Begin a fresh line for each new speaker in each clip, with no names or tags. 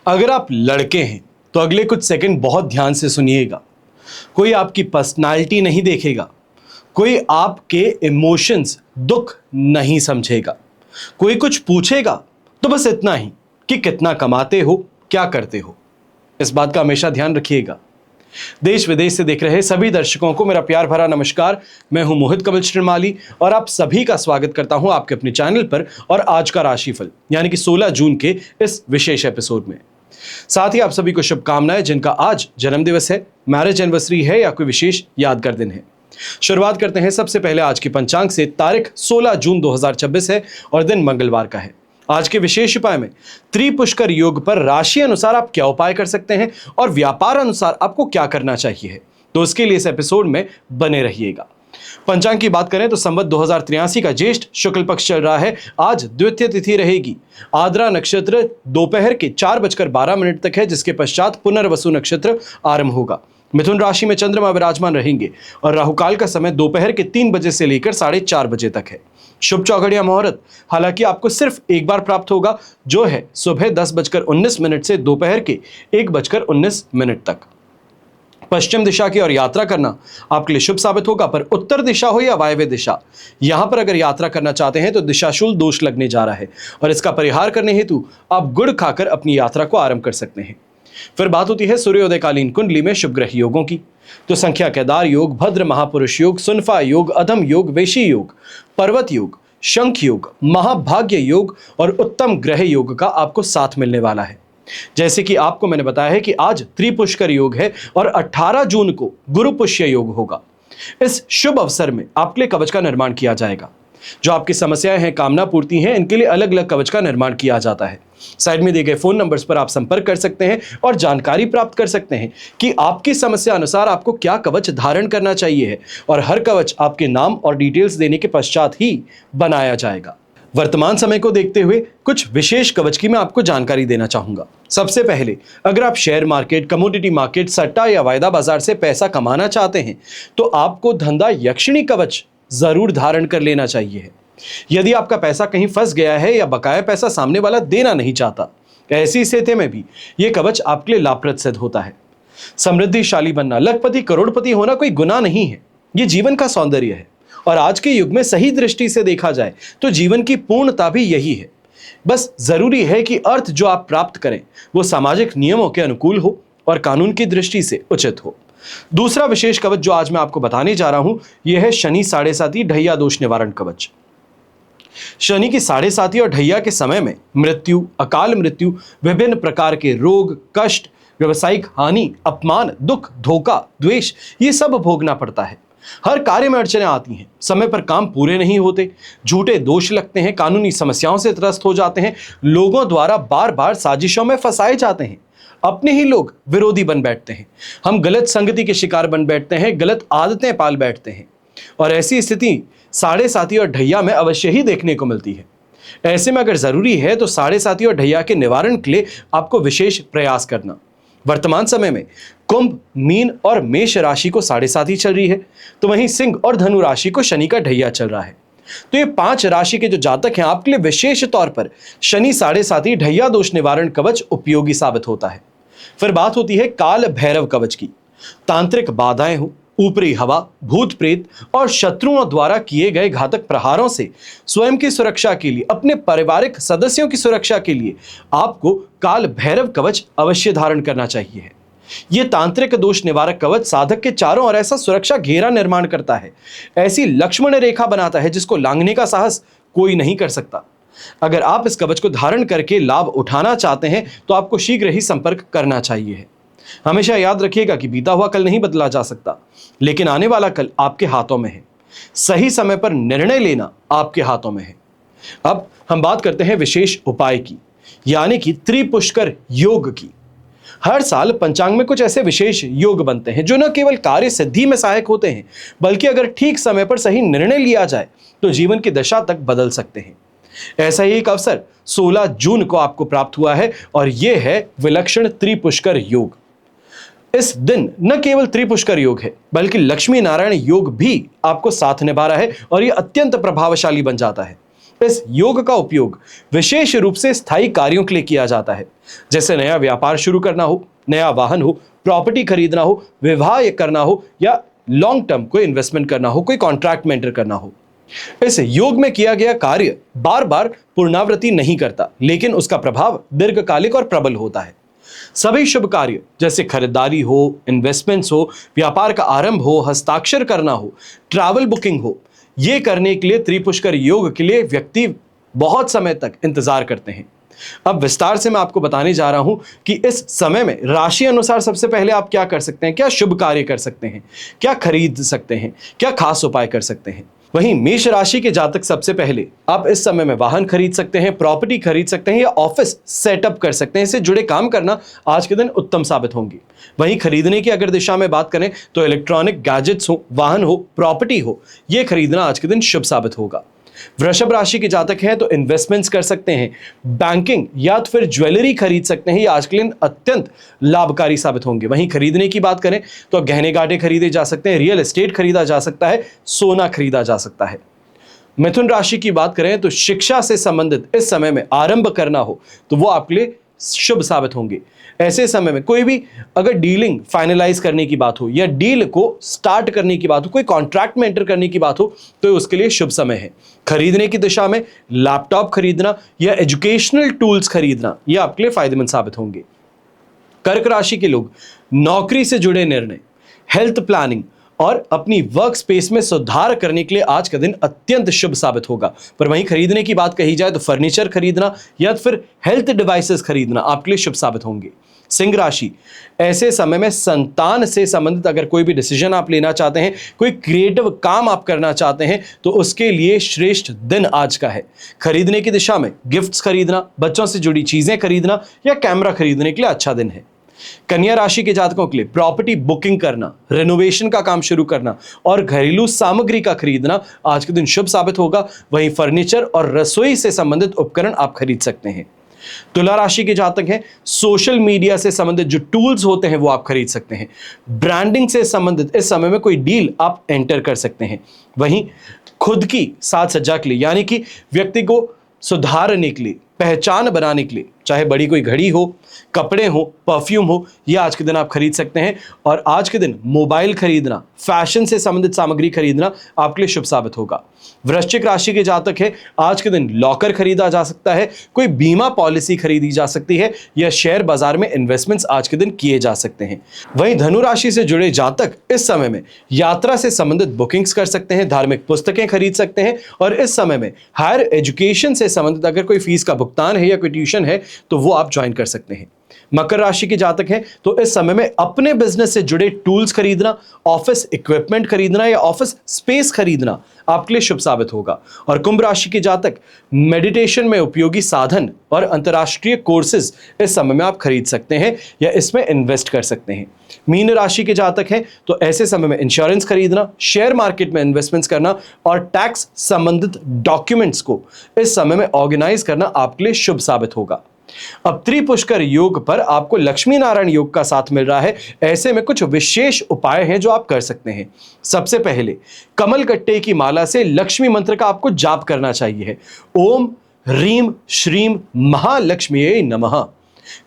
अगर आप लड़के हैं तो अगले कुछ सेकंड बहुत ध्यान से सुनिएगा। कोई आपकी पर्सनालिटी नहीं देखेगा, कोई आपके इमोशंस दुख नहीं समझेगा, कोई कुछ पूछेगा तो बस इतना ही कि कितना कमाते हो, क्या करते हो। इस बात का हमेशा ध्यान रखिएगा। देश विदेश से देख रहे सभी दर्शकों को मेरा प्यार भरा नमस्कार। मैं हूं मोहित कमल श्रीमाली और आप सभी का स्वागत करता हूं आपके अपने चैनल पर और आज का राशिफल यानी कि 16 जून के इस विशेष एपिसोड में। साथ ही आप सभी को शुभकामनाएं जिनका आज जन्मदिवस है, मैरिज एनिवर्सरी है या कोई विशेष यादगार दिन है। शुरुआत करते हैं सबसे पहले आज के पंचांग से। तारीख 16 जून 2026 है और दिन मंगलवार का है। आज के विशेष उपाय में त्रिपुष्कर योग पर राशि अनुसार आप क्या उपाय कर सकते हैं और व्यापार अनुसार आपको क्या करना चाहिए, तो उसके लिए इस एपिसोड में बने रहिएगा। पंचांग की बात करें तो संवत 2083 का ज्येष्ठ शुक्ल पक्ष चल रहा है। आज द्वितीय तिथि रहेगी। आद्रा नक्षत्र दोपहर के 4:12 तक है, जिसके पश्चात पुनर्वसु नक्षत्र आरंभ होगा। मिथुन राशि में चंद्रमा विराजमान रहेंगे और राहुकाल का समय दोपहर के 3 बजे से लेकर 4:30 बजे तक है। शुभ चौघड़ या मुहूर्त हालांकि आपको सिर्फ एक बार प्राप्त होगा, जो है सुबह 10:19 से दोपहर के 1:19 तक। पश्चिम दिशा की ओर यात्रा करना आपके लिए शुभ साबित होगा, पर उत्तर दिशा हो या वायव्य दिशा, यहां पर अगर यात्रा करना चाहते हैं तो दिशाशूल दोष लगने जा रहा है और इसका परिहार करने हेतु आप गुड़ खाकर अपनी यात्रा को आरंभ कर सकते हैं। फिर बात होती है सूर्योदयकालीन कुंडली में शुभ ग्रह योगों की। तो संख्या केदार योग, भद्र महापुरुष योग, सुनफा योग, अधम योग, वेशी योग, पर्वत योग, शंख योग, महाभाग्य योग और उत्तम ग्रह योग का आपको साथ मिलने वाला है। जैसे कि आपको मैंने बताया है कि आज त्रिपुष्कर योग है और 18 जून को गुरु पुष्य योग होगा। इस शुभ अवसर में आपके लिए कवच का निर्माण किया जाएगा। जो आपकी समस्याएं हैं, कामना पूर्ति हैं, इनके लिए अलग अलग कवच का निर्माण किया जाता है। साइड में दिए गए फोन नंबर्स पर आप संपर्क कर सकते हैं और जानकारी प्राप्त कर सकते हैं कि आपकी समस्या अनुसार आपको क्या कवच धारण करना चाहिए है और हर कवच आपके नाम और डिटेल्स देने के पश्चात ही बनाया जाएगा। वर्तमान समय को देखते हुए कुछ विशेष कवच की मैं आपको जानकारी देना चाहूंगा। सबसे पहले, अगर आप शेयर मार्केट, कमोडिटी मार्केट, सट्टा या वायदा बाजार से पैसा कमाना चाहते हैं तो आपको धंधा यक्षिणी कवच जरूर धारण कर लेना चाहिए। यदि आपका पैसा कहीं फंस गया है या बकाया पैसा सामने वाला देना नहीं चाहता, ऐसी स्थिति में भी यह कवच आपके लिए लाभप्रद सिद्ध होता है। समृद्धिशाली बनना, लखपति, करोड़पति होना कोई गुनाह नहीं है, यह जीवन का सौंदर्य है और आज के युग में सही दृष्टि से देखा जाए तो जीवन की पूर्णता भी यही है। बस जरूरी है कि अर्थ जो आप प्राप्त करें वो सामाजिक नियमों के अनुकूल हो और कानून की दृष्टि से उचित हो। दूसरा विशेष कवच जो आज मैं आपको बताने जा रहा हूं, यह है शनि 7.5 ढैया दोष निवारण कवच। शनि की 7.5 और ढैया के समय में मृत्यु, अकाल मृत्यु, विभिन्न प्रकार के रोग, कष्ट, व्यवसायिक हानि, अपमान, दुख, धोखा, द्वेष, ये सब भोगना पड़ता है। हर कार्य में अड़चनें आती हैं, समय पर काम पूरे नहीं होते, झूठे दोष लगते हैं, कानूनी समस्याओं से त्रस्त हो जाते हैं, लोगों द्वारा बार बार साजिशों में फंसाए जाते हैं, अपने ही लोग विरोधी बन बैठते हैं, हम गलत संगति के शिकार बन बैठते हैं, गलत आदतें पाल बैठते हैं और ऐसी स्थिति 7.5 और ढैया में अवश्य ही देखने को मिलती है। ऐसे में अगर जरूरी है तो 7.5 और ढैया के निवारण के लिए आपको विशेष प्रयास करना। वर्तमान समय में कुंभ, मीन और मेष राशि को 7.5 चल रही है, तो वहीं सिंह और धनु राशि को शनि का ढैया चल रहा है। तो ये 5 राशि के जो जातक हैं, आपके लिए विशेष तौर पर शनि 7.5 ढैया दोष निवारण कवच उपयोगी साबित होता है। फिर बात होती है काल भैरव कवच की। तांत्रिक बाधाएं हो, ऊपरी हवा, भूत प्रेत और शत्रुओं द्वारा किए गए घातक प्रहारों से स्वयं की सुरक्षा के लिए, अपने पारिवारिक सदस्यों की सुरक्षा के लिए आपको काल भैरव कवच अवश्य धारण करना चाहिए। यह तांत्रिक दोष निवारक कवच साधक के चारों ओर ऐसा सुरक्षा घेरा निर्माण करता है, ऐसी लक्ष्मण रेखा बनाता है जिसको लांघने का साहस कोई नहीं कर सकता। अगर आप इस कवच को धारण करके लाभ उठाना चाहते हैं तो आपको शीघ्र ही संपर्क करना चाहिए। हमेशा याद रखिएगा कि बीता हुआ कल नहीं बदला जा सकता, लेकिन आने वाला कल आपके हाथों में है। सही समय पर निर्णय लेना आपके हाथों में है। अब हम बात करते हैं विशेष उपाय की, यानी कि त्रिपुष्कर योग की। हर साल पंचांग में कुछ ऐसे विशेष योग बनते हैं जो न केवल कार्य सिद्धि में सहायक होते हैं, बल्कि अगर ठीक समय पर सही निर्णय लिया जाए तो जीवन की दशा तक बदल सकते हैं। ऐसा ही एक अवसर 16 जून को आपको प्राप्त हुआ है और यह है विलक्षण त्रिपुष्कर योग। इस दिन न केवल त्रिपुष्कर योग है, बल्कि लक्ष्मी नारायण योग भी आपको साथ निभा रहा है और यह अत्यंत प्रभावशाली बन जाता है। इस योग का उपयोग विशेष रूप से स्थायी कार्यों के लिए किया जाता है, जैसे नया व्यापार शुरू करना हो, नया वाहन हो, प्रॉपर्टी खरीदना हो, विवाह करना हो या लॉन्ग टर्म कोई इन्वेस्टमेंट करना हो, कोई कॉन्ट्रैक्ट में एंटर करना हो। इस योग में किया गया कार्य बार बार पुनरावृत्ति नहीं करता, लेकिन उसका प्रभाव दीर्घकालिक और प्रबल होता है। सभी शुभ कार्य जैसे खरीदारी हो, इन्वेस्टमेंट्स हो, व्यापार का आरंभ हो, हस्ताक्षर करना हो, ट्रैवल बुकिंग हो, ये करने के लिए त्रिपुष्कर योग के लिए व्यक्ति बहुत समय तक इंतजार करते हैं। अब विस्तार से मैं आपको बताने जा रहा हूं कि इस समय में राशि अनुसार सबसे पहले आप क्या कर सकते हैं, क्या शुभ कार्य कर सकते हैं, क्या खरीद सकते हैं, क्या खास उपाय कर सकते हैं। वहीं मेष राशि के जातक सबसे पहले आप इस समय में वाहन खरीद सकते हैं, प्रॉपर्टी खरीद सकते हैं या ऑफिस सेटअप कर सकते हैं। इससे जुड़े काम करना आज के दिन उत्तम साबित होंगे। वहीं खरीदने की अगर दिशा में बात करें तो इलेक्ट्रॉनिक गैजेट्स हो, वाहन हो, प्रॉपर्टी हो, यह खरीदना आज के दिन शुभ साबित होगा। वृषभ राशि के जातक हैं तो इन्वेस्टमेंट्स कर सकते हैं, बैंकिंग या तो फिर ज्वेलरी खरीद सकते हैं। ये आज के लिए अत्यंत लाभकारी साबित होंगे। वहीं खरीदने की बात करें तो गहने गाटे खरीदे जा सकते हैं, रियल एस्टेट खरीदा जा सकता है, सोना खरीदा जा सकता है। मिथुन राशि की बात करें तो शिक्षा से संबंधित इस समय में आरंभ करना हो तो वो आपके लिए शुभ साबित होंगे। ऐसे समय में कोई भी अगर डीलिंग फाइनलाइज करने की बात हो या डील को स्टार्ट करने की बात हो, कोई कॉन्ट्रैक्ट में एंटर करने की बात हो तो उसके लिए शुभ समय है। खरीदने की दिशा में लैपटॉप खरीदना या एजुकेशनल टूल्स खरीदना ये आपके लिए फायदेमंद साबित होंगे। कर्क राशि के लोग नौकरी से जुड़े निर्णय, हेल्थ प्लानिंग और अपनी वर्क स्पेस में सुधार करने के लिए आज का दिन अत्यंत शुभ साबित होगा। पर वहीं खरीदने की बात कही जाए तो फर्नीचर खरीदना या फिर हेल्थ डिवाइसेस खरीदना आपके लिए शुभ साबित होंगे। सिंह राशि, ऐसे समय में संतान से संबंधित अगर कोई भी डिसीजन आप लेना चाहते हैं, कोई क्रिएटिव काम आप करना चाहते हैं तो उसके लिए श्रेष्ठ दिन आज का है। खरीदने की दिशा में गिफ्ट्स खरीदना, बच्चों से जुड़ी चीजें खरीदना या कैमरा खरीदने के लिए अच्छा दिन है। कन्या राशि के जातकों के लिए प्रॉपर्टी बुकिंग करना, रेनोवेशन का काम शुरू करना और घरेलू सामग्री का खरीदना आज के दिन शुभ साबित होगा। वहीं फर्नीचर और रसोई से संबंधित उपकरण आप खरीद सकते हैं। तुला राशि के जातक हैं, सोशल मीडिया से संबंधित जो टूल्स होते हैं वो आप खरीद सकते हैं। ब्रांडिंग से संबंधित इस समय में कोई डील आप एंटर कर सकते हैं। वहीं खुद की साज सज्जा के लिए यानी कि व्यक्ति को सुधारने के लिए, पहचान बनाने के लिए, चाहे बड़ी कोई घड़ी हो, कपड़े हो, परफ्यूम हो, ये आज के दिन आप खरीद सकते हैं। और आज के दिन मोबाइल खरीदना, फैशन से संबंधित सामग्री खरीदना आपके लिए शुभ साबित होगा। वृश्चिक राशि के जातक है, आज के दिन लॉकर खरीदा जा सकता है, कोई बीमा पॉलिसी खरीदी जा सकती है या शेयर बाजार में इन्वेस्टमेंट्स आज के दिन किए जा सकते हैं। वहीं धनु राशि से जुड़े जातक इस समय में यात्रा से संबंधित बुकिंग्स कर सकते हैं, धार्मिक पुस्तकें खरीद सकते हैं और इस समय में हायर एजुकेशन से संबंधित अगर कोई फीस का भुगतान है या कोई ट्यूशन है तो वो आप ज्वाइन कर सकते हैं। मकर राशि के जातक हैं तो इस समय में अपने बिजनेस से जुड़े टूल्स खरीदना, ऑफिस इक्विपमेंट खरीदना या ऑफिस स्पेस खरीदना आपके लिए शुभ साबित होगा। और कुंभ राशि के जातक मेडिटेशन में उपयोगी साधन और अंतर्राष्ट्रीय कोर्सेज इस समय में आप खरीद सकते हैं या इसमें इन्वेस्ट कर सकते हैं। मीन राशि के जातक हैं तो ऐसे समय में इंश्योरेंस खरीदना, शेयर मार्केट में इन्वेस्टमेंट्स करना और टैक्स संबंधित डॉक्यूमेंट्स को इस समय में ऑर्गेनाइज करना आपके लिए शुभ साबित होगा। अब त्रिपुष्कर योग पर आपको लक्ष्मी नारायण योग का साथ मिल रहा है। ऐसे में कुछ विशेष उपाय हैं जो आप कर सकते हैं। सबसे पहले कमल गट्टे की माला से लक्ष्मी मंत्र का आपको जाप करना चाहिए। ओम ह्रीम श्रीम महालक्ष्मीये नमः।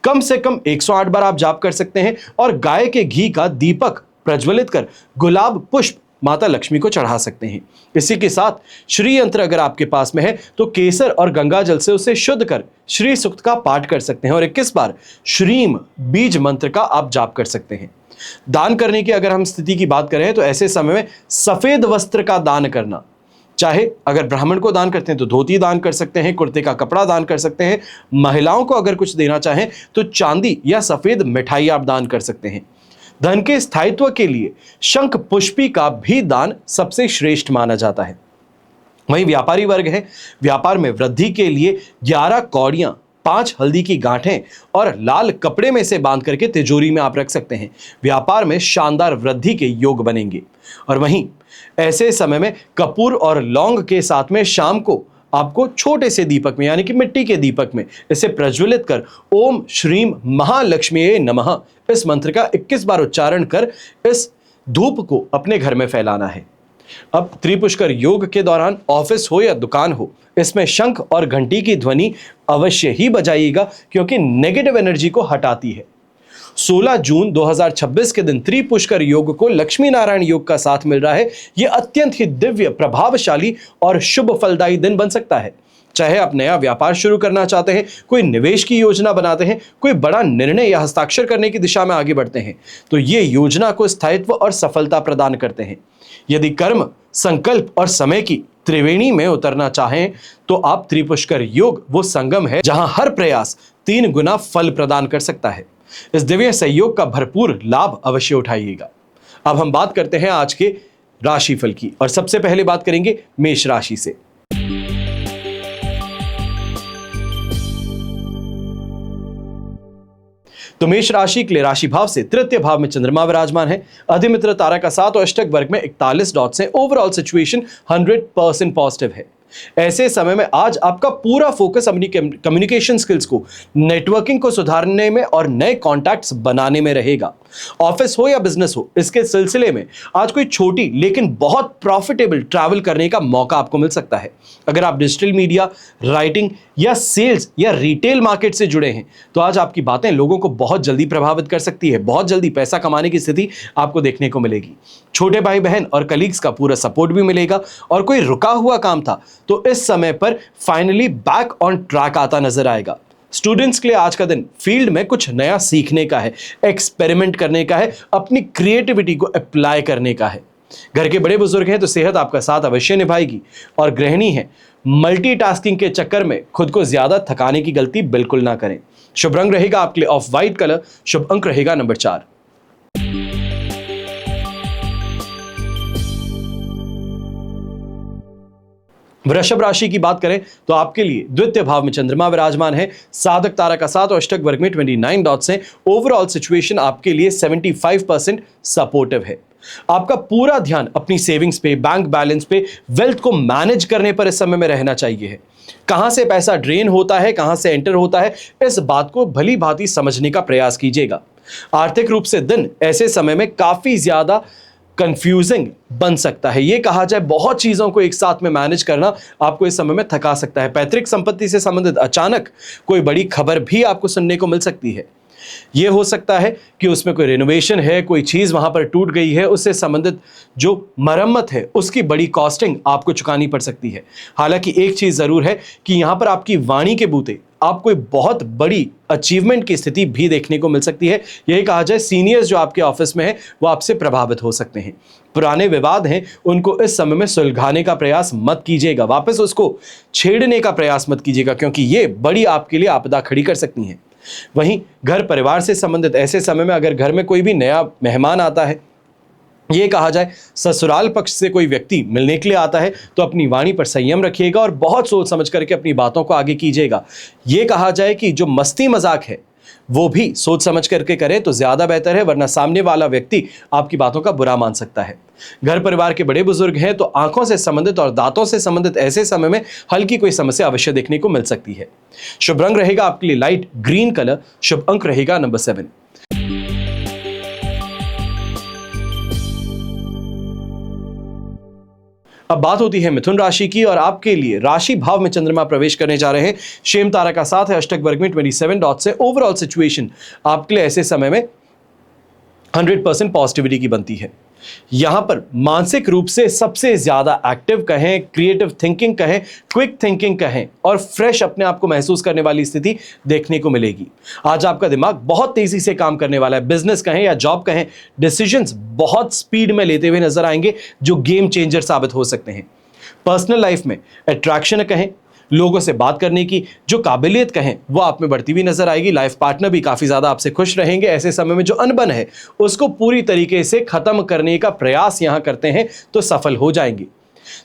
कम से कम 108 बार आप जाप कर सकते हैं और गाय के घी का दीपक प्रज्वलित कर गुलाब पुष्प माता लक्ष्मी को चढ़ा सकते हैं। इसी के साथ श्री यंत्र अगर आपके पास में है तो केसर और गंगा जल से उसे शुद्ध कर श्री सूक्त का पाठ कर सकते हैं और 21 बार श्रीम बीज मंत्र का आप जाप कर सकते हैं। दान करने की अगर हम स्थिति की बात करें तो ऐसे समय में सफेद वस्त्र का दान करना, चाहे अगर ब्राह्मण को दान करते हैं तो धोती दान कर सकते हैं, कुर्ते का कपड़ा दान कर सकते हैं। महिलाओं को अगर कुछ देना चाहें तो चांदी या सफेद मिठाई आप दान कर सकते हैं। धन के स्थायित्व के लिए शंख पुष्पी का भी दान सबसे श्रेष्ठ माना जाता है। वहीं व्यापारी वर्ग है, व्यापार में वृद्धि के लिए 11 कौड़ियां, 5 हल्दी की गांठें और लाल कपड़े में से बांध करके तिजोरी में आप रख सकते हैं। व्यापार में शानदार वृद्धि के योग बनेंगे। और वहीं ऐसे समय में कपूर और लौंग के साथ में शाम को आपको छोटे से दीपक में यानी कि मिट्टी के दीपक में इसे प्रज्वलित कर ओम श्रीम महालक्ष्मीये नमः इस मंत्र का 21 बार उच्चारण कर इस धूप को अपने घर में फैलाना है। अब त्रिपुष्कर योग के दौरान ऑफिस हो या दुकान हो, इसमें शंख और घंटी की ध्वनि अवश्य ही बजाइएगा, क्योंकि नेगेटिव एनर्जी को हटाती है। 16 जून 2026 के दिन त्रिपुष्कर योग को लक्ष्मी नारायण योग का साथ मिल रहा है। यह अत्यंत ही दिव्य, प्रभावशाली और शुभ फलदायी दिन बन सकता है। चाहे आप नया व्यापार शुरू करना चाहते हैं, कोई निवेश की योजना बनाते हैं, कोई बड़ा निर्णय या हस्ताक्षर करने की दिशा में आगे बढ़ते हैं, तो ये योजना को स्थायित्व और सफलता प्रदान करते हैं। यदि कर्म, संकल्प और समय की त्रिवेणी में उतरना चाहें, तो आप त्रिपुष्कर योग वो संगम है जहां हर प्रयास 3 गुना फल प्रदान कर सकता है। इस दिव्य सहयोग का भरपूर लाभ अवश्य उठाइएगा। अब हम बात करते हैं आज के राशिफल की, और सबसे पहले बात करेंगे मेष राशि से। तो मेष राशि के लिए राशि भाव से तृतीय भाव में चंद्रमा विराजमान है। अधिमित्र तारा का साथ और अष्टक वर्ग में 41 डॉट्स हैं। ओवरऑल सिचुएशन 100% पॉजिटिव है। ऐसे समय में आज आपका पूरा फोकस अपनी कम्युनिकेशन स्किल्स को, नेटवर्किंग को सुधारने में और नए कॉन्टैक्ट्स बनाने में रहेगा। ऑफिस हो या बिजनेस हो, इसके सिलसिले में आज कोई छोटी लेकिन बहुत प्रॉफिटेबल ट्रैवल करने का मौका आपको मिल सकता है। अगर आप डिजिटल मीडिया, राइटिंग या सेल्स या रिटेल मार्केट से जुड़े हैं, तो आज आपकी बातें लोगों को बहुत जल्दी प्रभावित कर सकती है। बहुत जल्दी पैसा कमाने की स्थिति आपको देखने को मिलेगी। छोटे भाई बहन और कलीग्स का पूरा सपोर्ट भी मिलेगा, और कोई रुका हुआ काम था तो इस समय पर फाइनली बैक ऑन ट्रैक आता नजर आएगा। स्टूडेंट्स के लिए आज का दिन फील्ड में कुछ नया सीखने का है, एक्सपेरिमेंट करने का है, अपनी क्रिएटिविटी को अप्लाई करने का है। घर के बड़े बुजुर्ग हैं तो सेहत आपका साथ अवश्य निभाएगी, और गृहिणी है, मल्टीटास्किंग के चक्कर में खुद को ज्यादा थकाने की गलती बिल्कुल ना करें। शुभ रंग रहेगा आपके लिए ऑफ व्हाइट कलर। शुभ अंक रहेगा नंबर 4। वृषभ राशि की बात करें तो आपके लिए द्वितीय भाव में चंद्रमा विराजमान है। साधक तारा का साथ और अष्टक वर्ग में 29 डॉट्स हैं। ओवरऑल सिचुएशन आपके लिए 75% सपोर्टिव है। आपका पूरा ध्यान अपनी सेविंग्स पे, बैंक बैलेंस पे, वेल्थ को मैनेज करने पर इस समय में रहना चाहिए है। कहां से पैसा ड्रेन होता है, कहां से एंटर होता है, इस बात को भली भांति समझने का प्रयास कीजिएगा। आर्थिक रूप से दिन ऐसे समय में काफी ज्यादा कंफ्यूजिंग बन सकता है। यह कहा जाए बहुत चीजों को एक साथ में मैनेज करना आपको इस समय में थका सकता है। पैतृक संपत्ति से संबंधित अचानक कोई बड़ी खबर भी आपको सुनने को मिल सकती है। यह हो सकता है कि उसमें कोई रिनोवेशन है, कोई चीज वहां पर टूट गई है, उससे संबंधित जो मरम्मत है उसकी बड़ी कॉस्टिंग आपको चुकानी पड़ सकती है। हालांकि एक चीज जरूर है कि यहां पर आपकी वाणी के बूते आपको कोई बहुत बड़ी अचीवमेंट की स्थिति भी देखने को मिल सकती है। यही कहा जाए सीनियर्स जो आपके ऑफिस में है वो आपसे प्रभावित हो सकते हैं। पुराने विवाद हैं उनको इस समय में सुलझाने का प्रयास मत कीजिएगा, वापस उसको छेड़ने का प्रयास मत कीजिएगा, क्योंकि ये बड़ी आपके लिए आपदा खड़ी कर सकती हैं। वहीं घर परिवार से संबंधित ऐसे समय में अगर घर में कोई भी नया मेहमान आता है, ये कहा जाए ससुराल पक्ष से कोई व्यक्ति मिलने के लिए आता है, तो अपनी वाणी पर संयम रखिएगा और बहुत सोच समझ करके अपनी बातों को आगे कीजिएगा। ये कहा जाए कि जो मस्ती मजाक है वो भी सोच समझ करके करें तो ज्यादा बेहतर है, वरना सामने वाला व्यक्ति आपकी बातों का बुरा मान सकता है। घर परिवार के बड़े बुजुर्ग हैं तो आंखों से संबंधित और दांतों से संबंधित ऐसे समय में हल्की कोई समस्या अवश्य देखने को मिल सकती है। शुभ रंग रहेगा आपके लिए लाइट ग्रीन कलर। शुभ अंक रहेगा नंबर 7। अब बात होती है मिथुन राशि की, और आपके लिए राशि भाव में चंद्रमा प्रवेश करने जा रहे हैं। शेम तारा का साथ है, अष्टक वर्ग में 27 डॉट्स है। ओवरऑल सिचुएशन आपके लिए ऐसे समय में 100% पॉजिटिविटी की बनती है। यहां पर मानसिक रूप से सबसे ज्यादा एक्टिव कहें, क्रिएटिव थिंकिंग कहें, क्विक थिंकिंग कहें, और फ्रेश अपने आप को महसूस करने वाली स्थिति देखने को मिलेगी। आज आपका दिमाग बहुत तेजी से काम करने वाला है। बिजनेस कहें या जॉब कहें, डिसीजंस बहुत स्पीड में लेते हुए नजर आएंगे जो गेम चेंजर साबित हो सकते हैं। पर्सनल लाइफ में अट्रैक्शन कहें, लोगों से बात करने की जो काबिलियत कहें, वो आप में बढ़ती हुई नजर आएगी। लाइफ पार्टनर भी काफी ज्यादा आपसे खुश रहेंगे। ऐसे समय में जो अनबन है उसको पूरी तरीके से खत्म करने का प्रयास यहां करते हैं तो सफल हो जाएंगे।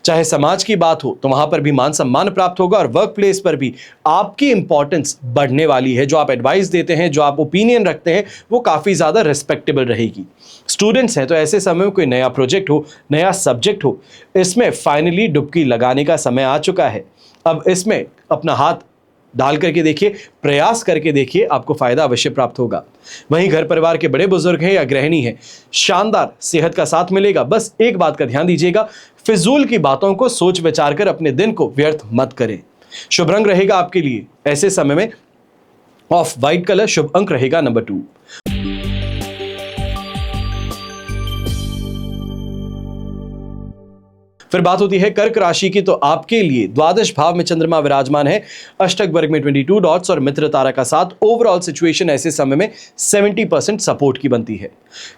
चाहे समाज की बात हो तो वहां पर भी मान सम्मान प्राप्त होगा, और वर्क प्लेस पर भी आपकी इंपॉर्टेंस बढ़ने वाली है। जो आप एडवाइस देते हैं, जो आप ओपिनियन रखते हैं, वो काफी ज्यादा रिस्पेक्टेबल रहेगी। स्टूडेंट्स हैं तो ऐसे समय में कोई नया प्रोजेक्ट हो, नया सब्जेक्ट हो, इसमें फाइनली डुबकी लगाने का समय आ चुका है। अब इसमें अपना हाथ डाल करके देखिए, प्रयास करके देखिए, आपको फायदा अवश्य प्राप्त होगा। वहीं घर परिवार के बड़े बुजुर्ग हैं या गृहिणी हैं, शानदार सेहत का साथ मिलेगा। बस एक बात का ध्यान दीजिएगा, फिजूल की बातों को सोच विचार कर अपने दिन को व्यर्थ मत करें। शुभ रंग रहेगा आपके लिए ऐसे समय में ऑफ वाइट कलर, शुभ अंक रहेगा नंबर 2। फिर बात होती है कर्क राशि की, तो आपके लिए द्वादश भाव में चंद्रमा विराजमान है, अष्टक वर्ग में 22 डॉट्स और मित्र तारा का साथ। ओवरऑल सिचुएशन ऐसे समय में 70% सपोर्ट की बनती है।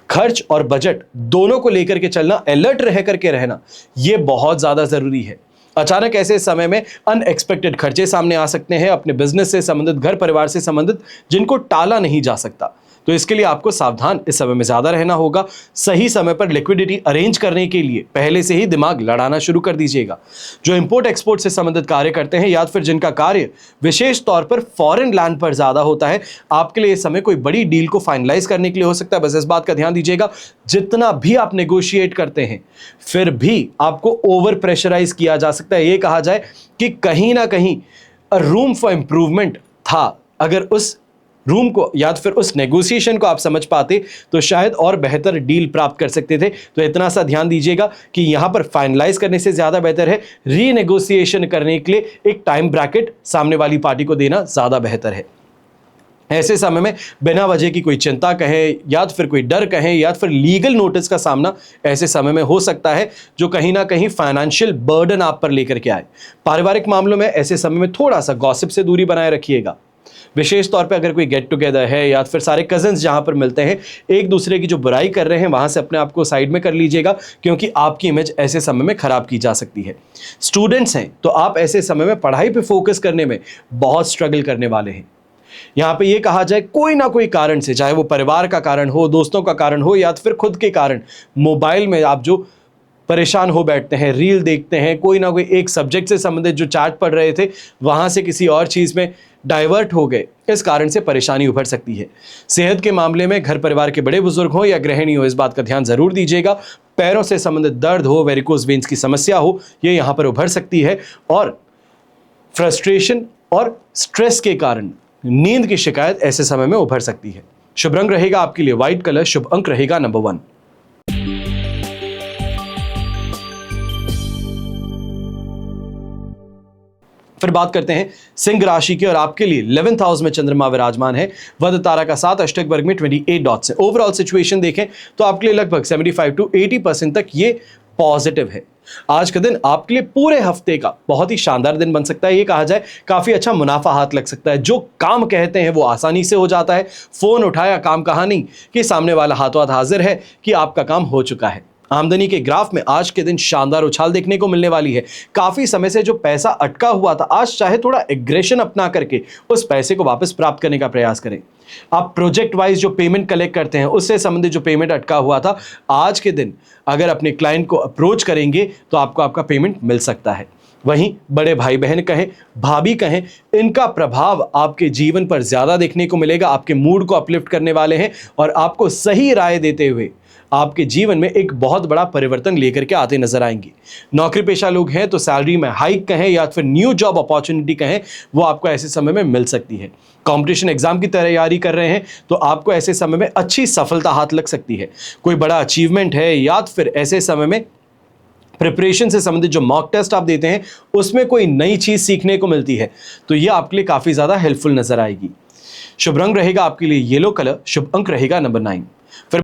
खर्च और बजट दोनों को लेकर के चलना, अलर्ट रह करके रहना, यह बहुत ज्यादा जरूरी है। अचानक ऐसे समय में अनएक्सपेक्टेड खर्चे सामने आ सकते हैं, अपने बिजनेस से संबंधित, घर परिवार से संबंधित, जिनको टाला नहीं जा सकता। तो इसके लिए आपको सावधान इस समय में ज्यादा रहना होगा। सही समय पर लिक्विडिटी अरेंज करने के लिए पहले से ही दिमाग लड़ाना शुरू कर दीजिएगा। जो इंपोर्ट एक्सपोर्ट से संबंधित कार्य करते हैं या फिर जिनका कार्य विशेष तौर पर फॉरेन लैंड पर ज्यादा होता है, आपके लिए इस समय कोई बड़ी डील को फाइनलाइज करने के लिए हो सकता है। बस इस बात का ध्यान दीजिएगा, जितना भी आप नेगोशिएट करते हैं फिर भी आपको ओवर प्रेशराइज किया जा सकता है। यह कहा जाए कि कहीं ना कहीं रूम फॉर इंप्रूवमेंट था। अगर उस रूम को या फिर उस नेगोशिएशन को आप समझ पाते तो शायद और बेहतर डील प्राप्त कर सकते थे। तो इतना सा ध्यान दीजिएगा कि यहां पर फाइनलाइज करने से ज्यादा बेहतर है रीनेगोशिएशन करने के लिए एक टाइम ब्रैकेट सामने वाली पार्टी को देना ज्यादा बेहतर है। ऐसे समय में बिना वजह की कोई चिंता कहें या फिर कोई डर कहें या फिर लीगल नोटिस का सामना ऐसे समय में हो सकता है, जो कहीं ना कहीं फाइनेंशियल बर्डन आप पर लेकर के आए। पारिवारिक मामलों में ऐसे समय में थोड़ा सा गॉसिप से दूरी बनाए रखिएगा। विशेष तौर पे अगर कोई गेट टुगेदर है या फिर सारे कजन्स जहां पर मिलते हैं, एक दूसरे की जो बुराई कर रहे हैं वहां से अपने आप को साइड में कर लीजिएगा, क्योंकि आपकी इमेज ऐसे समय में खराब की जा सकती है। स्टूडेंट्स हैं तो आप ऐसे समय में पढ़ाई पे फोकस करने में बहुत स्ट्रगल करने वाले हैं। यहां पे ये कहा जाए कोई ना कोई कारण से, चाहे वो परिवार का कारण हो, दोस्तों का कारण हो या फिर खुद के कारण, मोबाइल में आप जो परेशान हो बैठते हैं, रील देखते हैं, कोई ना कोई एक सब्जेक्ट से संबंधित जो चार्ट पढ़ रहे थे वहां से किसी और चीज में डाइवर्ट हो गए, इस कारण से परेशानी उभर सकती है। सेहत के मामले में घर परिवार के बड़े बुजुर्ग हो या गृहिणी हो, इस बात का ध्यान जरूर दीजिएगा। पैरों से संबंधित दर्द हो, वेरिकोज वेन्स की समस्या हो, ये यहां पर उभर सकती है। और फ्रस्ट्रेशन और स्ट्रेस के कारण नींद की शिकायत ऐसे समय में उभर सकती है। शुभ रंग रहेगा आपके लिए व्हाइट कलर, शुभ अंक रहेगा नंबर 1। फिर बात करते हैं सिंह राशि की, और आपके लिए 11th हाउस में चंद्रमा विराजमान है, वध तारा का साथ, अष्टक वर्ग में 28 डॉट्स है। ओवरऑल सिचुएशन देखें तो आपके लिए लगभग 75 to 80% तक ये पॉजिटिव है। आज का दिन आपके लिए पूरे हफ्ते का बहुत ही शानदार दिन बन सकता है। ये कहा जाए काफी अच्छा मुनाफा हाथ लग सकता है। जो काम कहते हैं वो आसानी से हो जाता है। फोन उठाया, काम कहा नहीं कि सामने वाला हाथों हाथ हाजिर है कि आपका काम हो चुका है। आमदनी के ग्राफ में आज के दिन शानदार उछाल देखने को मिलने वाली है। काफी समय से जो पैसा अटका हुआ था, आज चाहे थोड़ा एग्रेशन अपना करके उस पैसे को वापस प्राप्त करने का प्रयास करें। आप प्रोजेक्ट वाइज जो पेमेंट कलेक्ट करते हैं, उससे संबंधित जो पेमेंट अटका हुआ था, आज के दिन अगर अपने क्लाइंट को अप्रोच करेंगे तो आपको आपका पेमेंट मिल सकता है। वहीं बड़े भाई बहन कहें, भाभी कहें, इनका प्रभाव आपके जीवन पर ज्यादा देखने को मिलेगा। आपके मूड को अपलिफ्ट करने वाले हैं और आपको सही राय देते हुए आपके जीवन में एक बहुत बड़ा परिवर्तन लेकर के आते नजर आएंगे। नौकरी पेशा लोग हैं तो सैलरी में हाइक कहें या फिर न्यू जॉब अपॉर्चुनिटी कहें, वो आपको ऐसे समय में मिल सकती है। कंपटीशन एग्जाम की तैयारी कर रहे हैं तो आपको ऐसे समय में अच्छी सफलता हाथ लग सकती है। कोई बड़ा अचीवमेंट है या फिर ऐसे समय में प्रिपरेशन से संबंधित जो मॉक टेस्ट आप देते हैं उसमें कोई नई चीज सीखने को मिलती है, तो ये आपके लिए काफी ज्यादा हेल्पफुल नजर आएगी। शुभ रंग रहेगा आपके लिए येलो कलर, शुभ अंक रहेगा नंबर 9। फिर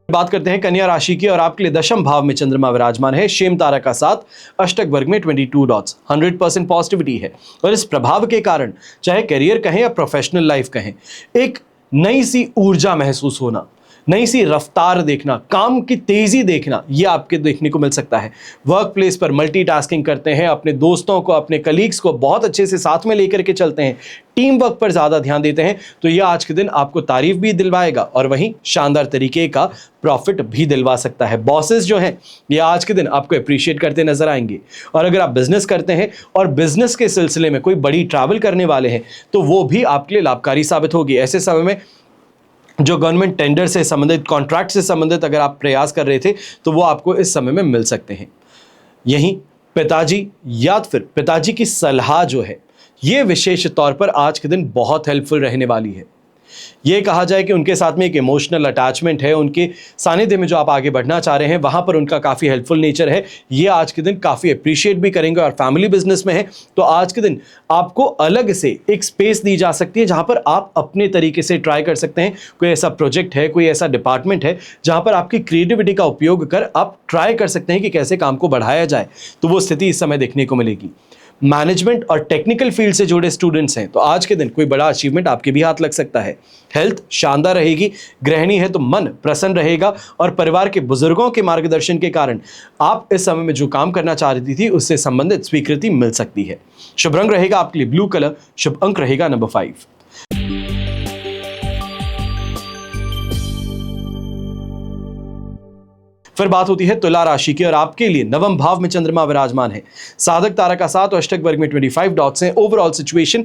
बात करते हैं कन्या राशि की, और आपके लिए दशम भाव में चंद्रमा विराजमान है, शेम तारा का साथ, अष्टक वर्ग में 22 डॉट्स। 100% पॉजिटिविटी है और इस प्रभाव के कारण चाहे करियर कहें या प्रोफेशनल लाइफ कहें, एक नई सी ऊर्जा महसूस होना, नई सी रफ्तार देखना, काम की तेजी देखना, यह आपके देखने को मिल सकता है। वर्क प्लेस पर मल्टीटास्किंग करते हैं, अपने दोस्तों को, अपने कलीग्स को बहुत अच्छे से साथ में लेकर के चलते हैं, टीम वर्क पर ज्यादा ध्यान देते हैं, तो यह आज के दिन आपको तारीफ भी दिलवाएगा और वहीं शानदार तरीके का प्रॉफिट भी दिलवा सकता है। बॉसेस जो हैं ये आज के दिन आपको अप्रिशिएट करते नजर आएंगे। और अगर आप बिजनेस करते हैं और बिजनेस के सिलसिले में कोई बड़ी ट्रैवल करने वाले हैं तो वो भी आपके लिए लाभकारी साबित होगी। ऐसे समय में जो गवर्नमेंट टेंडर से संबंधित, कॉन्ट्रैक्ट से संबंधित अगर आप प्रयास कर रहे थे तो वो आपको इस समय में मिल सकते हैं। यहीं पिताजी या फिर पिताजी की सलाह जो है ये विशेष तौर पर आज के दिन बहुत हेल्पफुल रहने वाली है। ये कहा जाए कि उनके साथ में एक इमोशनल अटैचमेंट है, उनके सानिध्य में जो आप आगे बढ़ना चाह रहे हैं वहां पर उनका काफ़ी हेल्पफुल नेचर है। ये आज के दिन काफ़ी अप्रिशिएट भी करेंगे। और फैमिली बिजनेस में है तो आज के दिन आपको अलग से एक स्पेस दी जा सकती है जहां पर आप अपने तरीके से ट्राई कर सकते हैं। कोई ऐसा प्रोजेक्ट है, कोई ऐसा डिपार्टमेंट है जहां पर आपकी क्रिएटिविटी का उपयोग कर आप ट्राई कर सकते हैं कि कैसे काम को बढ़ाया जाए, तो वो स्थिति इस समय देखने को मिलेगी। मैनेजमेंट और टेक्निकल फील्ड से जुड़े स्टूडेंट्स हैं तो आज के दिन कोई बड़ा अचीवमेंट आपके भी हाथ लग सकता है। हेल्थ शानदार रहेगी। गृहिणी है तो मन प्रसन्न रहेगा और परिवार के बुजुर्गों के मार्गदर्शन के कारण आप इस समय में जो काम करना चाह रही थी उससे संबंधित स्वीकृति मिल सकती है। शुभ रंग रहेगा आपके लिए ब्लू कलर। शुभ अंक रहेगा नंबर 5। फिर बात होती है तुला राशि की और आपके लिए नवम भाव में चंद्रमा विराजमान है। साधक तारा का 7 और अष्टक वर्ग में 25 डॉट्स हैं। ओवरऑल सिचुएशन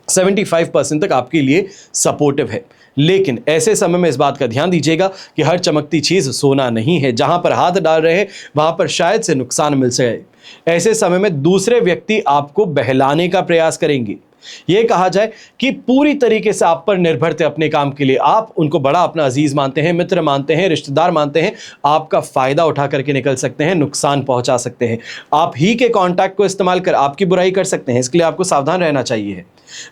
75% तक आपके लिए सपोर्टिव है। लेकिन ऐसे समय में इस बात का ध्यान दीजिएगा कि हर चमकती चीज सोना नहीं है। जहां पर हाथ डाल रहे हैं वहां पर शायद से नुकसान मिल सके। ऐसे समय में दूसरे व्यक्ति आपको बहलाने का प्रयास करेंगे। यह कहा जाए कि पूरी तरीके से आप पर निर्भर थे अपने काम के लिए। आप उनको बड़ा अपना अजीज मानते हैं, मित्र मानते हैं, रिश्तेदार मानते हैं। आपका फायदा उठा करके निकल सकते हैं, नुकसान पहुंचा सकते हैं। आप ही के कॉन्टैक्ट को इस्तेमाल कर आपकी बुराई कर सकते हैं। इसके लिए आपको सावधान रहना चाहिए।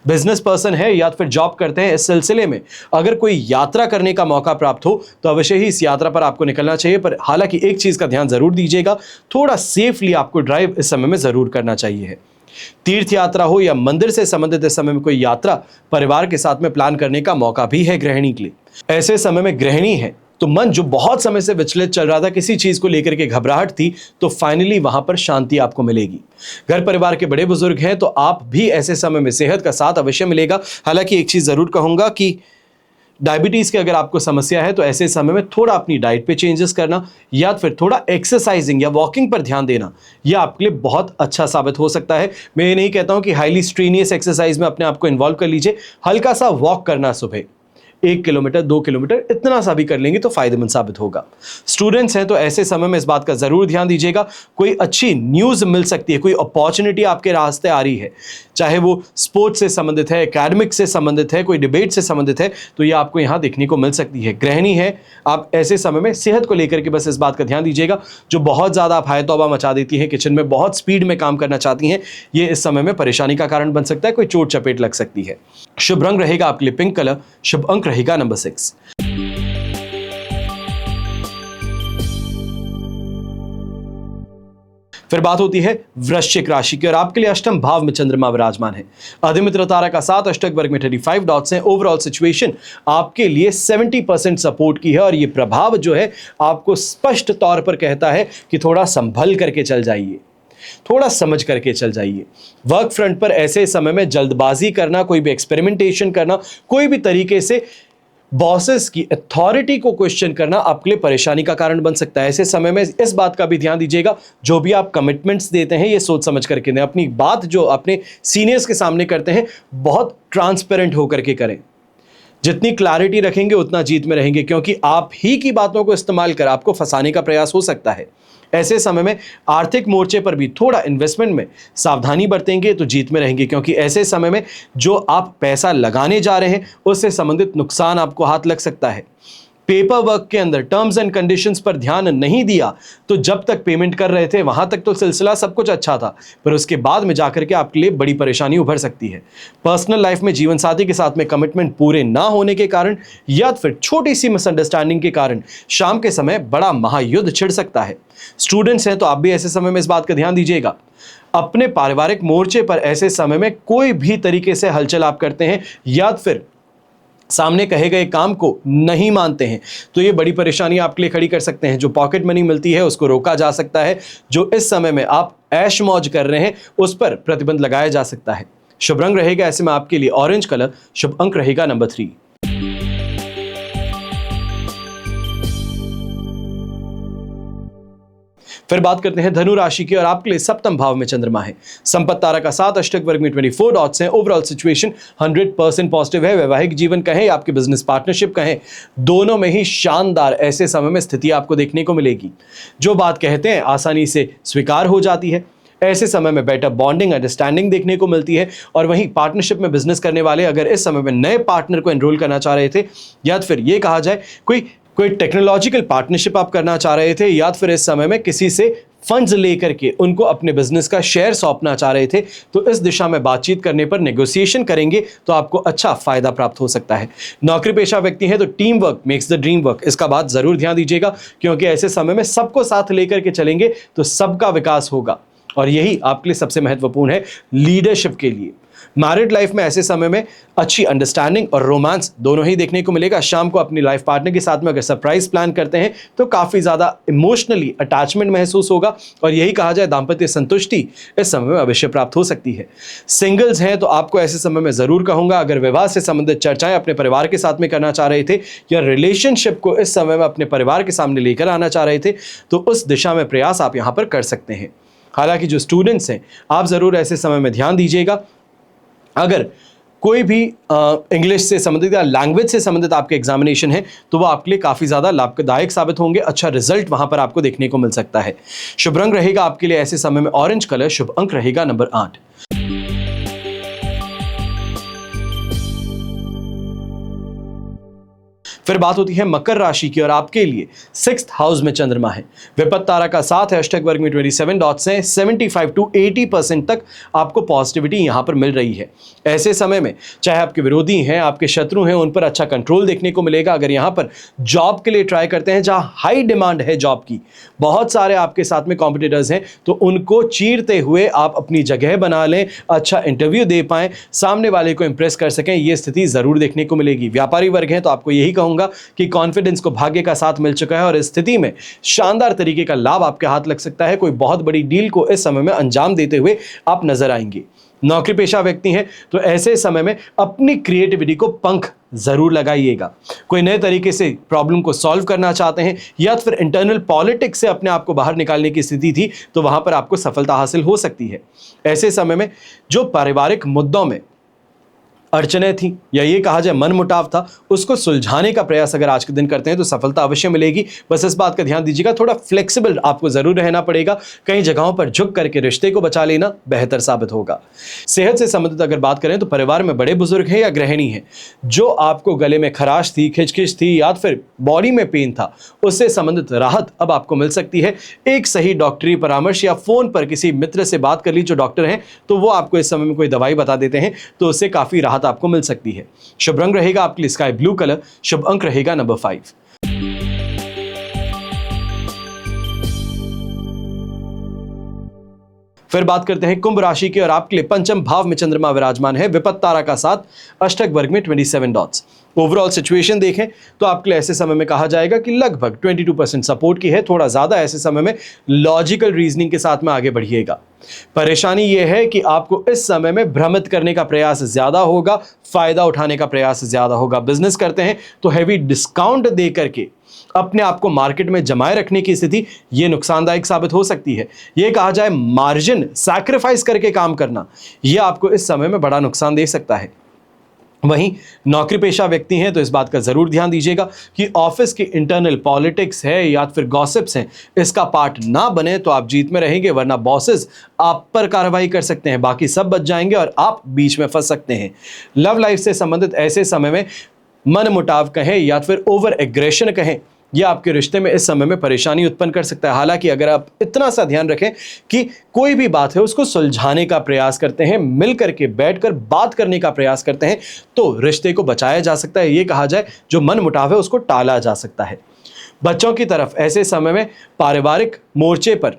बिजनेस पर्सन है या फिर जॉब करते हैं, इस सिलसिले में अगर कोई यात्रा करने का मौका प्राप्त हो तो अवश्य ही इस यात्रा पर आपको निकलना चाहिए। पर हालांकि एक चीज का ध्यान जरूर दीजिएगा, थोड़ा सेफली आपको ड्राइव इस समय में जरूर करना चाहिए। तीर्थ यात्रा हो या मंदिर से संबंधित इस समय में कोई यात्रा परिवार के साथ में प्लान करने का मौका भी है गृहिणी के लिए। ऐसे समय में गृहिणी है तो मन जो बहुत समय से विचलित चल रहा था, किसी चीज को लेकर के घबराहट थी, तो फाइनली वहां पर शांति आपको मिलेगी। घर परिवार के बड़े बुजुर्ग हैं तो आप भी ऐसे समय में सेहत का साथ अवश्य मिलेगा। हालांकि एक चीज जरूर कहूंगा कि डायबिटीज की अगर आपको समस्या है तो ऐसे समय में थोड़ा अपनी डाइट पे चेंजेस करना या फिर थोड़ा एक्सरसाइजिंग या वॉकिंग पर ध्यान देना यह आपके लिए बहुत अच्छा साबित हो सकता है। मैं ये नहीं कहता हूं कि हाईली स्ट्रीनियस एक्सरसाइज में अपने आप को इन्वॉल्व कर लीजिए। हल्का सा वॉक करना, सुबह 1 किलोमीटर 2 किलोमीटर इतना सा भी कर लेंगे तो फायदेमंद साबित होगा। स्टूडेंट्स हैं तो ऐसे समय में इस बात का जरूर ध्यान दीजिएगा, कोई अच्छी न्यूज मिल सकती है, कोई अपॉर्चुनिटी आपके रास्ते आ रही है, चाहे वो स्पोर्ट्स से संबंधित है, एकेडमिक से संबंधित है, कोई डिबेट से संबंधित है, तो ये आपको यहाँ देखने को मिल सकती है। गृहिणी है, आप ऐसे समय में सेहत को लेकर के बस इस बात का ध्यान दीजिएगा, जो बहुत ज्यादा आप हाय तौबा मचा देती है, किचन में बहुत स्पीड में काम करना चाहती हैं, ये इस समय में परेशानी का कारण बन सकता है, कोई चोट चपेट लग सकती है। शुभ रंग रहेगा आपके लिए पिंक कलर। शुभ अंक रहेगा नंबर 6। फिर बात होती है वृश्चिक राशि की और आपके लिए अष्टम भाव में चंद्रमा विराजमान है। अधिमित्र तारा का 7 अष्टक वर्ग में 35 डॉट्स हैं। ओवरऑल सिचुएशन आपके लिए 70% सपोर्ट की है और ये प्रभाव जो है आपको स्पष्ट तौर पर कहता है कि थोड़ा संभल करके चल जाइए, थोड़ा समझ करके चल जाइए। वर्क फ्रंट पर ऐसे समय में जल्दबाजी करना, कोई भी एक्सपेरिमेंटेशन करना, कोई भी तरीके से बॉसेस की अथॉरिटी को क्वेश्चन करना आपके लिए परेशानी का कारण बन सकता है। ऐसे समय में इस बात का भी ध्यान दीजिएगा, जो भी आप कमिटमेंट्स देते हैं ये सोच समझ करके दें। अपनी बात जो अपने सीनियर्स के सामने करते हैं बहुत ट्रांसपेरेंट होकर के करें। जितनी क्लैरिटी रखेंगे उतना जीत में रहेंगे, क्योंकि आप ही की बातों को इस्तेमाल कर आपको फंसाने का प्रयास हो सकता है। ऐसे समय में आर्थिक मोर्चे पर भी थोड़ा इन्वेस्टमेंट में सावधानी बरतेंगे तो जीत में रहेंगे, क्योंकि ऐसे समय में जो आप पैसा लगाने जा रहे हैं उससे संबंधित नुकसान आपको हाथ लग सकता है। पेपर वर्क के अंदर टर्म्स एंड कंडीशंस पर ध्यान नहीं दिया तो जब तक पेमेंट कर रहे थे वहां तक तो सिलसिला सब कुछ अच्छा था, पर उसके बाद में जाकर के आपके लिए बड़ी परेशानी उभर सकती है। पर्सनल लाइफ में जीवन साथी के साथ में कमिटमेंट पूरे ना होने के कारण या फिर छोटी सी मिसअंडरस्टैंडिंग के कारण शाम के समय बड़ा महायुद्ध छिड़ सकता है। स्टूडेंट्स हैं तो आप भी ऐसे समय में इस बात का ध्यान दीजिएगा। अपने पारिवारिक मोर्चे पर ऐसे समय में कोई भी तरीके से हलचल आप करते हैं या फिर सामने कहे गए काम को नहीं मानते हैं तो ये बड़ी परेशानी आपके लिए खड़ी कर सकते हैं। जो पॉकेट मनी मिलती है उसको रोका जा सकता है, जो इस समय में आप ऐश मौज कर रहे हैं उस पर प्रतिबंध लगाया जा सकता है। शुभ रंग रहेगा ऐसे में आपके लिए ऑरेंज कलर। शुभ अंक रहेगा नंबर 3। फिर बात करते हैं धनु राशि की और आपके लिए सप्तम भाव में चंद्रमा है। संपत्ति तारा का 7, अष्टक वर्ग में 24 डॉट्स हैं। ओवरऑल सिचुएशन 100% पॉजिटिव है। वैवाहिक जीवन कहें या आपके बिजनेस पार्टनरशिप कहें, दोनों में ही शानदार ऐसे समय में स्थिति आपको देखने को मिलेगी। जो बात कहते हैं आसानी से स्वीकार हो जाती है। ऐसे समय में बेटर बॉन्डिंग अंडरस्टैंडिंग देखने को मिलती है। और वहीं पार्टनरशिप में बिजनेस करने वाले अगर इस समय में नए पार्टनर को एनरोल करना चाह रहे थे, या फिर ये कहा जाए कोई टेक्नोलॉजिकल पार्टनरशिप आप करना चाह रहे थे, या फिर इस समय में किसी से फंड्स लेकर के उनको अपने बिजनेस का शेयर सौंपना चाह रहे थे, तो इस दिशा में बातचीत करने पर नेगोशिएशन करेंगे तो आपको अच्छा फायदा प्राप्त हो सकता है। नौकरी पेशा व्यक्ति हैं तो team work makes the dream work, इसका बात जरूर ध्यान दीजिएगा, क्योंकि ऐसे समय में सबको साथ लेकर के चलेंगे तो सबका विकास होगा और यही आपके लिए सबसे महत्वपूर्ण है लीडरशिप के लिए। मैरिड लाइफ में ऐसे समय में अच्छी अंडरस्टैंडिंग और रोमांस दोनों ही देखने को मिलेगा। शाम को अपनी लाइफ पार्टनर के साथ में अगर सरप्राइज प्लान करते हैं तो काफी ज्यादा इमोशनली अटैचमेंट महसूस होगा और यही कहा जाए दाम्पत्य संतुष्टि इस समय में अवश्य प्राप्त हो सकती है। सिंगल्स हैं तो आपको ऐसे समय में जरूर कहूंगा, अगर विवाह से संबंधित चर्चाएं अपने परिवार के साथ में करना चाह रहे थे या रिलेशनशिप को इस समय में अपने परिवार के सामने लेकर आना चाह रहे थे, तो उस दिशा में प्रयास आप यहां पर कर सकते हैं। हालांकि जो स्टूडेंट्स हैं, आप जरूर ऐसे समय में ध्यान दीजिएगा। अगर कोई भी इंग्लिश से संबंधित या लैंग्वेज से संबंधित आपके एग्जामिनेशन है तो वो आपके लिए काफ़ी ज़्यादा लाभदायक साबित होंगे। अच्छा रिजल्ट वहां पर आपको देखने को मिल सकता है। शुभ रंग रहेगा आपके लिए ऐसे समय में ऑरेंज कलर। शुभ अंक रहेगा नंबर 8। फिर बात होती है मकर राशि की और आपके लिए 6th हाउस में चंद्रमा है। विपत्त तारा का 7 है, अष्टक वर्ग में 27 डॉट्स हैं। 75 to 80% तक आपको पॉजिटिविटी यहां पर मिल रही है। ऐसे समय में चाहे आपके विरोधी हैं, आपके शत्रु हैं, उन पर अच्छा कंट्रोल देखने को मिलेगा। अगर यहां पर जॉब के लिए ट्राई करते हैं जहां हाई डिमांड है जॉब की, बहुत सारे आपके साथ में कॉम्पिटिटर्स हैं, तो उनको चीरते हुए आप अपनी जगह बना लें, अच्छा इंटरव्यू दे पाएं, सामने वाले को इंप्रेस कर सकें, यह स्थिति जरूर देखने को मिलेगी। व्यापारी वर्ग हैं तो आपको यही कहूंगा कि कॉन्फिडेंस को भाग्य का साथ मिल चुका है और इस स्थिति में शानदार तरीके का लाभ आपके हाथ लग सकता है। कोई बहुत बड़ी डील को इस समय में अंजाम देते हुए आप नजर आएंगे। नौकरी पेशा व्यक्ति हैं तो ऐसे समय में अपनी क्रिएटिविटी को पंख जरूर लगाइएगा। कोई नए तरीके से प्रॉब्लम को सॉल्व करना चाहते हैं या फिर इंटरनल पॉलिटिक्स से अपने आप को बाहर निकालने की स्थिति थी तो वहां पर आपको सफलता हासिल हो सकती है। ऐसे समय में जो पारिवारिक मुद्दों में अड़चने थी या ये कहा जाए मनमुटाव था, उसको सुलझाने का प्रयास अगर आज के दिन करते हैं तो सफलता अवश्य मिलेगी। बस इस बात का ध्यान दीजिएगा, थोड़ा फ्लेक्सिबल आपको जरूर रहना पड़ेगा। कई जगहों पर झुक करके रिश्ते को बचा लेना बेहतर साबित होगा। सेहत से संबंधित अगर बात करें तो परिवार में बड़े बुजुर्ग हैं या गृहिणी हैं, जो आपको गले में खराश थी, खिचखिच थी या फिर बॉडी में पेन था, उससे संबंधित राहत अब आपको मिल सकती है। एक सही डॉक्टरी परामर्श या फोन पर किसी मित्र से बात कर ली जो डॉक्टर हैं, तो वो आपको इस समय में कोई दवाई बता देते हैं तो उससे काफी राहत आपको मिल सकती है। शुभ रंग रहेगा आपके लिए स्काई ब्लू कलर। शुभ अंक रहेगा नंबर 5। फिर बात करते हैं कुंभ राशि की और आपके लिए पंचम भाव में चंद्रमा विराजमान है। विपत्त तारा का 7, अष्टक वर्ग में 27 डॉट्स। ओवरऑल सिचुएशन देखें तो आपके लिए ऐसे समय में कहा जाएगा कि लगभग 22% सपोर्ट की है। थोड़ा ज्यादा ऐसे समय में लॉजिकल रीजनिंग के साथ में आगे बढ़िएगा। परेशानी यह है कि आपको इस समय में भ्रमित करने का प्रयास ज्यादा होगा, फायदा उठाने का प्रयास ज्यादा होगा। बिजनेस करते हैं तो हैवी डिस्काउंट दे करके अपने आप को मार्केट में जमाए रखने की स्थिति ये नुकसानदायक साबित हो सकती है। ये कहा जाए मार्जिन सैक्रिफाइस करके काम करना, यह आपको इस समय में बड़ा नुकसान दे सकता है। वहीं नौकरी पेशा व्यक्ति हैं तो इस बात का जरूर ध्यान दीजिएगा कि ऑफिस की इंटरनल पॉलिटिक्स है या फिर गॉसिप्स हैं, इसका पार्ट ना बने तो आप जीत में रहेंगे, वरना बॉसेस आप पर कार्रवाई कर सकते हैं, बाकी सब बच जाएंगे और आप बीच में फंस सकते हैं। लव लाइफ से संबंधित ऐसे समय में मन मुटाव कहें या फिर ओवर एग्रेशन कहें, यह आपके रिश्ते में इस समय में परेशानी उत्पन्न कर सकता है। हालांकि अगर आप इतना सा ध्यान रखें कि कोई भी बात है उसको सुलझाने का प्रयास करते हैं, मिल करके बैठकर बात करने का प्रयास करते हैं, तो रिश्ते को बचाया जा सकता है। ये कहा जाए जो मन मुटाव है उसको टाला जा सकता है। बच्चों की तरफ ऐसे समय में पारिवारिक मोर्चे पर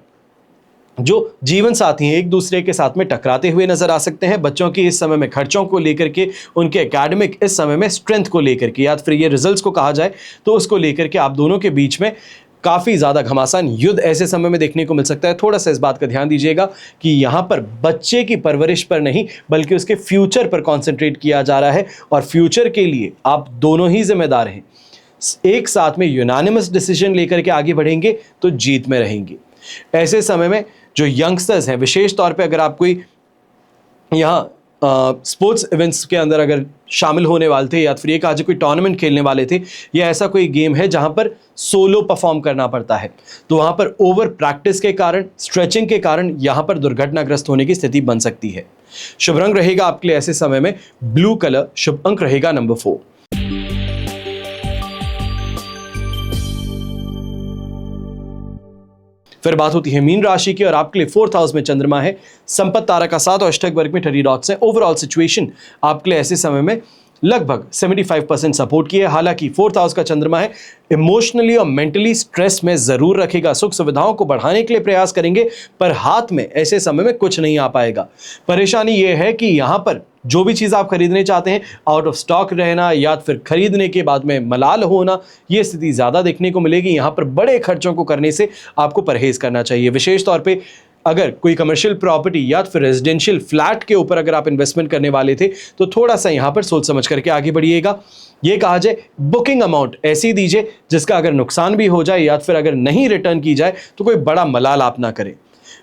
जो जीवन साथी हैं एक दूसरे के साथ में टकराते हुए नजर आ सकते हैं। बच्चों की इस समय में खर्चों को लेकर के, उनके एकेडमिक इस समय में स्ट्रेंथ को लेकर के या फिर ये रिजल्ट्स को कहा जाए तो उसको लेकर के आप दोनों के बीच में काफ़ी ज़्यादा घमासान युद्ध ऐसे समय में देखने को मिल सकता है। थोड़ा सा इस बात का ध्यान दीजिएगा कि यहाँ पर बच्चे की परवरिश पर नहीं बल्कि उसके फ्यूचर पर कॉन्सेंट्रेट किया जा रहा है और फ्यूचर के लिए आप दोनों ही जिम्मेदार हैं। एक साथ में यूनानिमस डिसीजन लेकर के आगे बढ़ेंगे तो जीत में रहेंगे। ऐसे समय में जो यंगस्टर्स हैं, विशेष तौर पे अगर आप कोई यहाँ स्पोर्ट्स इवेंट्स के अंदर अगर शामिल होने वाले थे या फिर एक आज कोई टूर्नामेंट खेलने वाले थे या ऐसा कोई गेम है जहां पर सोलो परफॉर्म करना पड़ता है, तो वहां पर ओवर प्रैक्टिस के कारण, स्ट्रेचिंग के कारण यहां पर दुर्घटनाग्रस्त होने की स्थिति बन सकती है। शुभ रंग रहेगा आपके लिए ऐसे समय में ब्लू कलर, शुभ अंक रहेगा नंबर 4। फिर बात होती है मीन राशि की और आपके लिए 4th हाउस में चंद्रमा है, संपत्ति तारा का 7 और अष्टक वर्ग में 30 डॉट्स है। ओवरऑल सिचुएशन आपके लिए ऐसे समय में लगभग 75% सपोर्ट की है। हालांकि 4th हाउस का चंद्रमा है, इमोशनली और मेंटली स्ट्रेस में जरूर रखेगा। सुख सुविधाओं को बढ़ाने के लिए प्रयास करेंगे पर हाथ में ऐसे समय में कुछ नहीं आ पाएगा। परेशानी यह है कि यहां पर जो भी चीज़ आप खरीदने चाहते हैं आउट ऑफ स्टॉक रहना या फिर खरीदने के बाद में मलाल होना, यह स्थिति ज़्यादा देखने को मिलेगी। यहाँ पर बड़े खर्चों को करने से आपको परहेज करना चाहिए। विशेष तौर पे अगर कोई कमर्शियल प्रॉपर्टी या फिर रेजिडेंशियल फ्लैट के ऊपर अगर आप इन्वेस्टमेंट करने वाले थे तो थोड़ा सा यहाँ पर सोच समझ करके आगे बढ़िएगा। ये कहा जाए बुकिंग अमाउंट ऐसी दीजिए जिसका अगर नुकसान भी हो जाए या फिर अगर नहीं रिटर्न की जाए तो कोई बड़ा मलाल आप ना करें।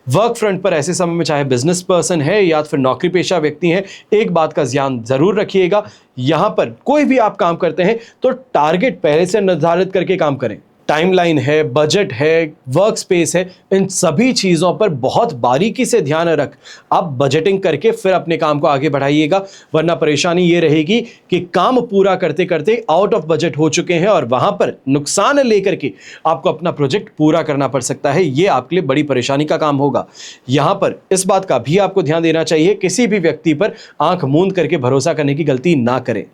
वर्क फ्रंट पर ऐसे समय में चाहे बिजनेस पर्सन है या फिर नौकरी पेशा व्यक्ति हैं, एक बात का ध्यान जरूर रखिएगा, यहां पर कोई भी आप काम करते हैं तो टारगेट पहले से निर्धारित करके काम करें। टाइमलाइन है, बजट है, वर्क स्पेस है, इन सभी चीज़ों पर बहुत बारीकी से ध्यान रख आप बजटिंग करके फिर अपने काम को आगे बढ़ाइएगा, वरना परेशानी ये रहेगी कि काम पूरा करते करते आउट ऑफ बजट हो चुके हैं और वहां पर नुकसान लेकर के आपको अपना प्रोजेक्ट पूरा करना पड़ सकता है। ये आपके लिए बड़ी परेशानी का काम होगा। यहां पर इस बात का भी आपको ध्यान देना चाहिए, किसी भी व्यक्ति पर आंख मूंद करके भरोसा करने की गलती ना करें।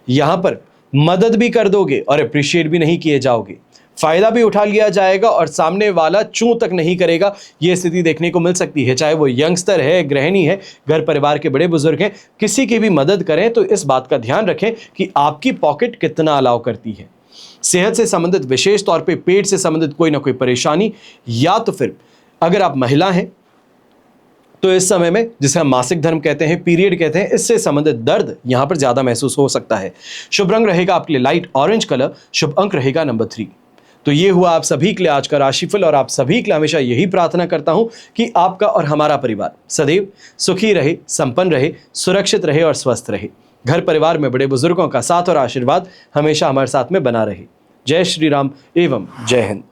यहां पर मदद भी कर दोगे और अप्रिशिएट भी नहीं किए जाओगे, फायदा भी उठा लिया जाएगा और सामने वाला चूं तक नहीं करेगा। यह स्थिति देखने को मिल सकती है। चाहे वो यंगस्टर है, गृहिणी है, घर परिवार के बड़े बुजुर्ग हैं, किसी की भी मदद करें तो इस बात का ध्यान रखें कि आपकी पॉकेट कितना अलाउ करती है। सेहत से संबंधित, विशेष तौर पे पेट से संबंधित कोई ना कोई परेशानी या तो फिर अगर आप महिला हैं तो इस समय में, जिसे हम मासिक धर्म कहते हैं, पीरियड कहते हैं, इससे संबंधित दर्द यहां पर ज्यादा महसूस हो सकता है। शुभ रंग रहेगा आपके लिए लाइट ऑरेंज कलर, शुभ अंक रहेगा नंबर 3। तो ये हुआ आप सभी के लिए आज का राशिफल और आप सभी के लिए हमेशा यही प्रार्थना करता हूं कि आपका और हमारा परिवार सदैव सुखी रहे, संपन्न रहे, सुरक्षित रहे और स्वस्थ रहे। घर परिवार में बड़े बुजुर्गों का साथ और आशीर्वाद हमेशा हमारे साथ में बना रहे। जय श्री राम एवं जय हिंद।